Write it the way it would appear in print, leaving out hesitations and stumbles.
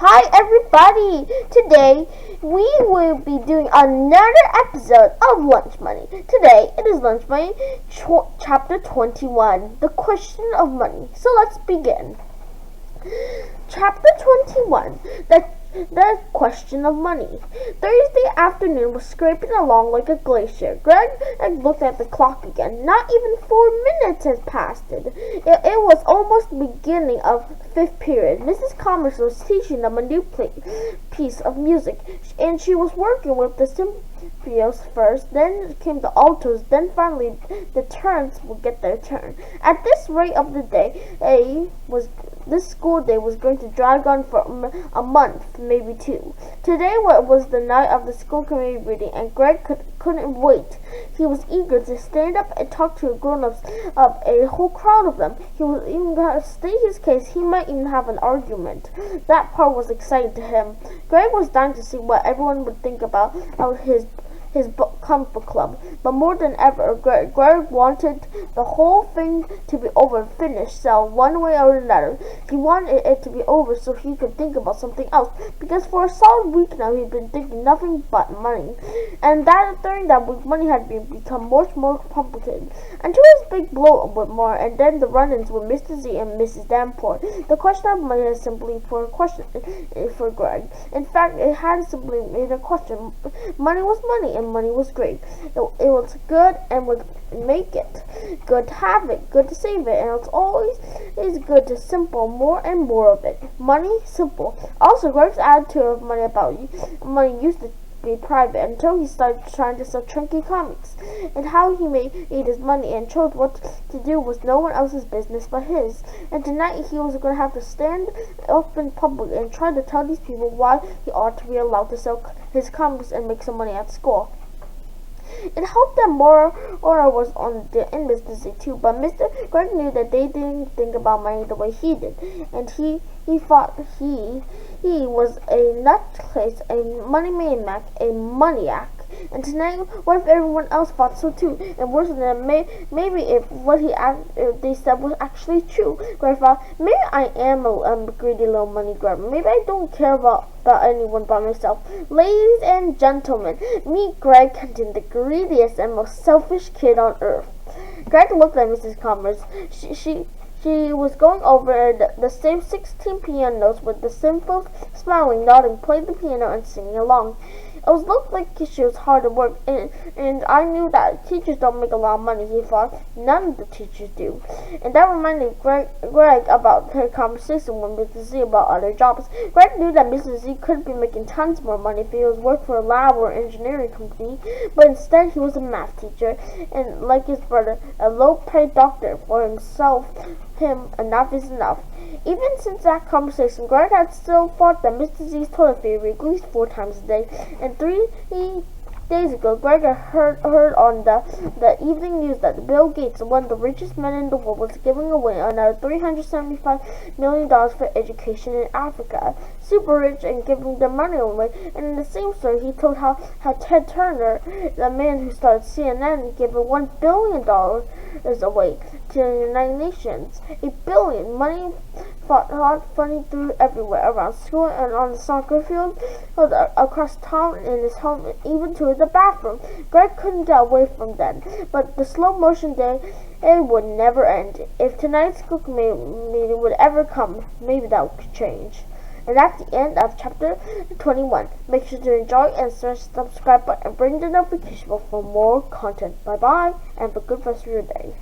Hi everybody! Today we will be doing another episode of Lunch Money. Today it is Lunch Money chapter 21, the question of money. So let's begin. Chapter 21, the question of money. Thursday afternoon was scraping along like a glacier. Greg looked at the clock again. Not even 4 minutes had passed it. It was almost the beginning of fifth period. Mrs. Commerce was teaching them a new piece of music, and she was working with the symphonicals first, then came the altos, then finally the turns would get their turn. At this rate of the day, this school day was going to drag on for a month, maybe two. Today was the night of the school committee meeting, and Greg couldn't wait. He was eager to stand up and talk to grown-ups, a whole crowd of them. He was even going to state his case. He might even have an argument. That part was exciting to him. Greg was dying to see what everyone would think about his comic book club, but more than ever, Greg wanted the whole thing to be over and finished, so one way or another, he wanted it to be over so he could think about something else, because for a solid week now, he'd been thinking nothing but money, and during that week, money had become much more complicated, until his big blow up with more, and then the run-ins with Mr. Z and Mrs. Davenport. The question of money is simply for a question for Greg. In fact, it had simply made a question. Money was money, and money was great. It was good and would make it. Good to have it, good to save it, and it's always good to simple more and more of it. Money, simple. Also, Greg's attitude of money used to be private until he started trying to sell chunky comics, and how he made his money and chose what to do was no one else's business but his. And tonight he was going to have to stand up in public and try to tell these people why he ought to be allowed to sell his comics and make some money at school. It helped that more order was in Mr. Z too, but Mr. Greg knew that they didn't think about money the way he did, and he thought he was a nutcase, a money maniac, a maniac. And tonight, what if everyone else thought so too? And worse than that, maybe if what they said was actually true. Greg thought, maybe I am a greedy little money grabber. Maybe I don't care about anyone but myself. Ladies and gentlemen, meet Greg Kenton, the greediest and most selfish kid on earth. Greg looked at Mrs. Commerce. She was going over the same 16 piano notes with the simple, smiling, nodding, playing the piano and singing along. It looked like she was hard at work, and I knew that teachers don't make a lot of money, he thought. None of the teachers do. And that reminded Greg about her conversation with Mrs. Z about other jobs. Greg knew that Mrs. Z could be making tons more money if he was working for a lab or engineering company, but instead he was a math teacher, and like his brother, a low-paid doctor. For him, enough is enough. Even since that conversation, Greg had still thought that Mr. Z's toilet paper at least 4 times a day, and 3 days ago, Greg had heard on the evening news that Bill Gates, one of the richest men in the world, was giving away another $375 million for education in Africa. Super rich and giving the money away. And in the same story, he told how Ted Turner, the man who started CNN, gave $1 billion away to the United Nations. $1 billion. Money funny through everywhere, around school and on the soccer field, across town, in his home, even to the bathroom. Greg couldn't get away from them, but the slow motion day would never end. If tonight's school meeting would ever come, maybe that could change. And that's the end of chapter 21. Make sure to enjoy and smash the subscribe button and bring the notification bell for more content. Bye bye, and have a good rest of your day.